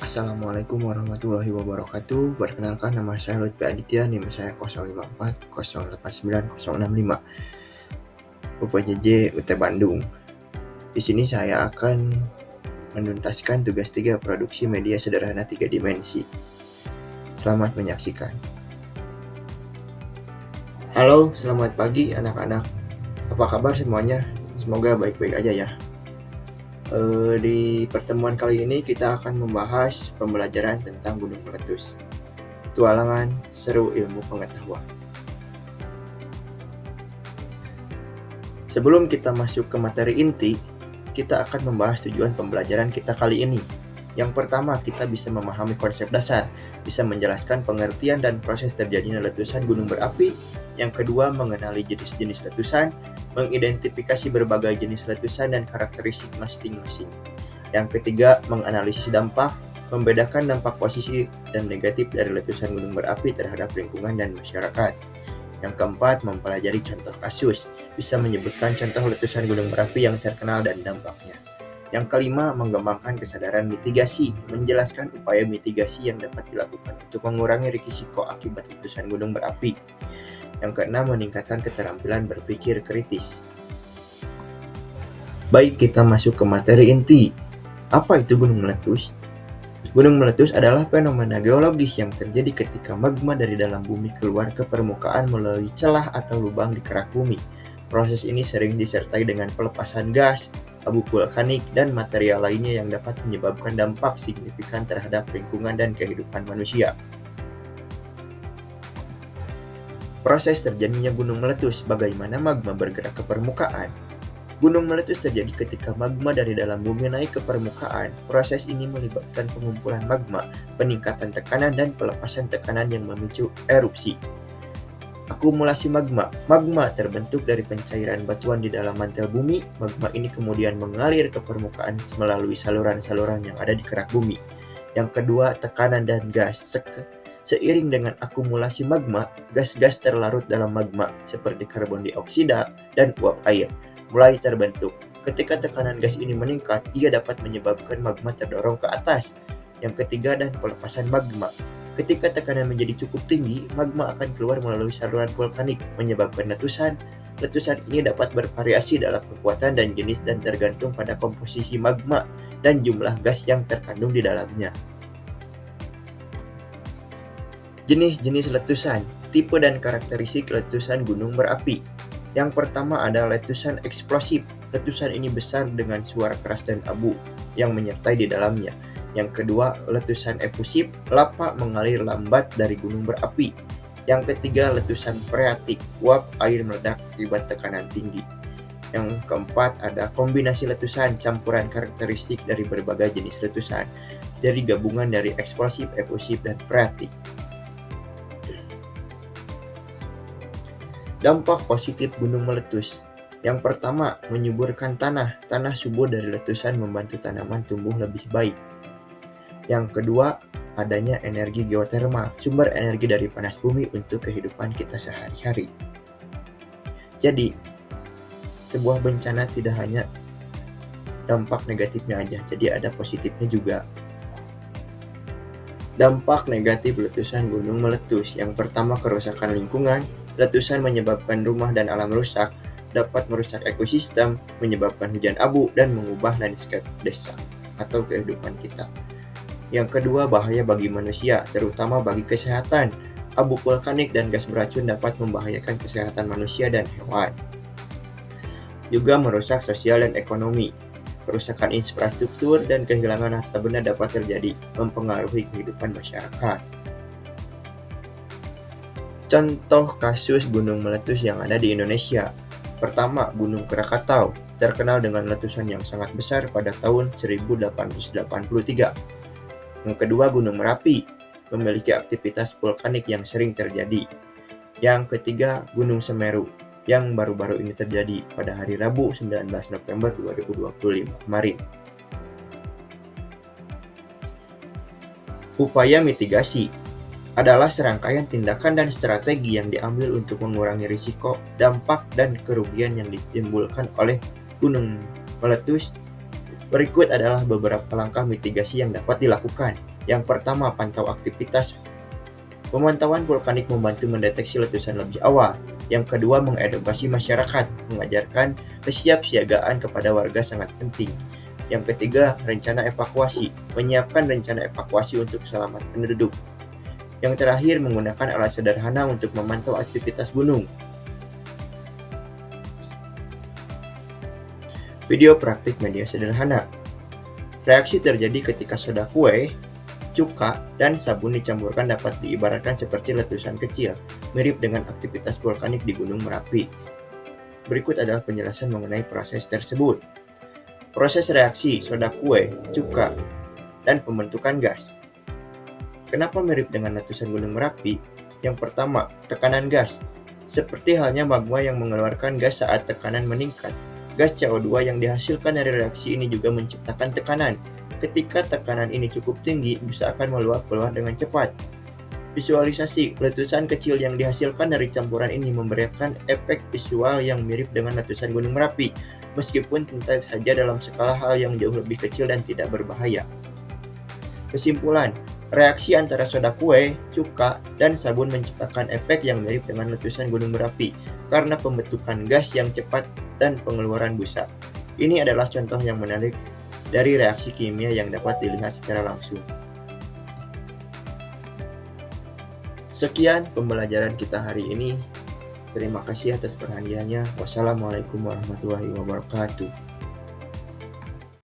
Assalamualaikum warahmatullahi wabarakatuh. Perkenalkan, nama saya Lutfi Aditya, NIM saya 054 089 065 UPJJ UT Bandung. Di sini saya akan menuntaskan tugas 3 produksi media sederhana 3 dimensi. Selamat menyaksikan. Halo, selamat pagi anak-anak. Apa kabar semuanya? Semoga baik-baik aja ya. Di pertemuan kali ini kita akan membahas pembelajaran tentang gunung meletus. Petualangan seru ilmu pengetahuan. Sebelum kita masuk ke materi inti, kita akan membahas tujuan pembelajaran kita kali ini. Yang pertama, kita bisa memahami konsep dasar, bisa menjelaskan pengertian dan proses terjadinya letusan gunung berapi. Yang kedua, mengenali jenis-jenis letusan, mengidentifikasi berbagai jenis letusan dan karakteristik masing-masing. Yang ketiga, menganalisis dampak, membedakan dampak positif dan negatif dari letusan gunung berapi terhadap lingkungan dan masyarakat. Yang keempat, mempelajari contoh kasus, bisa menyebutkan contoh letusan gunung berapi yang terkenal dan dampaknya. Yang kelima, mengembangkan kesadaran mitigasi, menjelaskan upaya mitigasi yang dapat dilakukan untuk mengurangi risiko akibat letusan gunung berapi. Yang keenam, meningkatkan keterampilan berpikir kritis. Baik, kita masuk ke materi inti. Apa itu gunung meletus? Gunung meletus adalah fenomena geologis yang terjadi ketika magma dari dalam bumi keluar ke permukaan melalui celah atau lubang di kerak bumi. Proses ini sering disertai dengan pelepasan gas, abu vulkanik, dan material lainnya yang dapat menyebabkan dampak signifikan terhadap lingkungan dan kehidupan manusia. Proses terjadinya gunung meletus, bagaimana magma bergerak ke permukaan. Gunung meletus terjadi ketika magma dari dalam bumi naik ke permukaan. Proses ini melibatkan pengumpulan magma, peningkatan tekanan, dan pelepasan tekanan yang memicu erupsi. Akumulasi magma. Magma terbentuk dari pencairan batuan di dalam mantel bumi. Magma ini kemudian mengalir ke permukaan melalui saluran-saluran yang ada di kerak bumi. Yang kedua, tekanan dan gas. Seiring dengan akumulasi magma, gas-gas terlarut dalam magma seperti karbon dioksida dan uap air mulai terbentuk. Ketika tekanan gas ini meningkat, ia dapat menyebabkan magma terdorong ke atas. Yang ketiga, dan pelepasan magma. Ketika tekanan menjadi cukup tinggi, magma akan keluar melalui saluran vulkanik, menyebabkan letusan. Letusan ini dapat bervariasi dalam kekuatan dan jenis dan tergantung pada komposisi magma dan jumlah gas yang terkandung di dalamnya. Jenis-jenis letusan, tipe dan karakteristik letusan gunung berapi. Yang pertama ada letusan eksplosif. Letusan ini besar dengan suara keras dan abu yang menyertai di dalamnya. Yang kedua, letusan efusif, lava mengalir lambat dari gunung berapi. Yang ketiga, letusan freatik, uap air meledak akibat tekanan tinggi. Yang keempat, ada kombinasi letusan, campuran karakteristik dari berbagai jenis letusan. Jadi gabungan dari eksplosif, efusif, dan freatik. Dampak positif gunung meletus. Yang pertama, menyuburkan tanah. Tanah subur dari letusan membantu tanaman tumbuh lebih baik. Yang kedua, adanya energi geotermal, sumber energi dari panas bumi untuk kehidupan kita sehari-hari. Jadi, sebuah bencana tidak hanya dampak negatifnya aja, jadi ada positifnya juga. Dampak negatif letusan gunung meletus. Yang pertama, kerusakan lingkungan. Letusan menyebabkan rumah dan alam rusak, dapat merusak ekosistem, menyebabkan hujan abu, dan mengubah landscape desa atau kehidupan kita. Yang kedua, bahaya bagi manusia, terutama bagi kesehatan. Abu vulkanik dan gas beracun dapat membahayakan kesehatan manusia dan hewan. Juga merusak sosial dan ekonomi. Kerusakan infrastruktur dan kehilangan harta benda dapat terjadi, mempengaruhi kehidupan masyarakat. Contoh kasus gunung meletus yang ada di Indonesia. Pertama, Gunung Krakatau, terkenal dengan letusan yang sangat besar pada tahun 1883. Yang kedua, Gunung Merapi, memiliki aktivitas vulkanik yang sering terjadi. Yang ketiga, Gunung Semeru, yang baru-baru ini terjadi pada hari Rabu 19 November 2025 kemarin. Upaya mitigasi adalah serangkaian tindakan dan strategi yang diambil untuk mengurangi risiko, dampak, dan kerugian yang ditimbulkan oleh gunung meletus Berikut adalah beberapa langkah mitigasi yang dapat dilakukan. Yang pertama, pantau aktivitas. Pemantauan vulkanik membantu mendeteksi letusan lebih awal. Yang kedua, mengedukasi masyarakat, mengajarkan kesiapsiagaan kepada warga sangat penting. Yang ketiga, rencana evakuasi, menyiapkan rencana evakuasi untuk keselamatan penduduk. Yang terakhir, menggunakan alat sederhana untuk memantau aktivitas gunung. Video praktik media sederhana. Reaksi terjadi ketika soda kue, cuka, dan sabun dicampurkan dapat diibaratkan seperti letusan kecil, mirip dengan aktivitas vulkanik di Gunung Merapi. Berikut adalah penjelasan mengenai proses tersebut. Proses reaksi soda kue, cuka, dan pembentukan gas. Kenapa mirip dengan letusan Gunung Merapi? Yang pertama, tekanan gas. Seperti halnya magma yang mengeluarkan gas saat tekanan meningkat, gas CO2 yang dihasilkan dari reaksi ini juga menciptakan tekanan. Ketika tekanan ini cukup tinggi, busa akan meluap keluar dengan cepat. Visualisasi, letusan kecil yang dihasilkan dari campuran ini memberikan efek visual yang mirip dengan letusan Gunung Merapi, meskipun tentu saja dalam skala hal yang jauh lebih kecil dan tidak berbahaya. Kesimpulan, reaksi antara soda kue, cuka, dan sabun menciptakan efek yang mirip dengan letusan Gunung Merapi karena pembentukan gas yang cepat dan pengeluaran busa. Ini adalah contoh yang menarik dari reaksi kimia yang dapat dilihat secara langsung. Sekian pembelajaran kita hari ini. Terima kasih atas perhatiannya. Wassalamualaikum warahmatullahi wabarakatuh.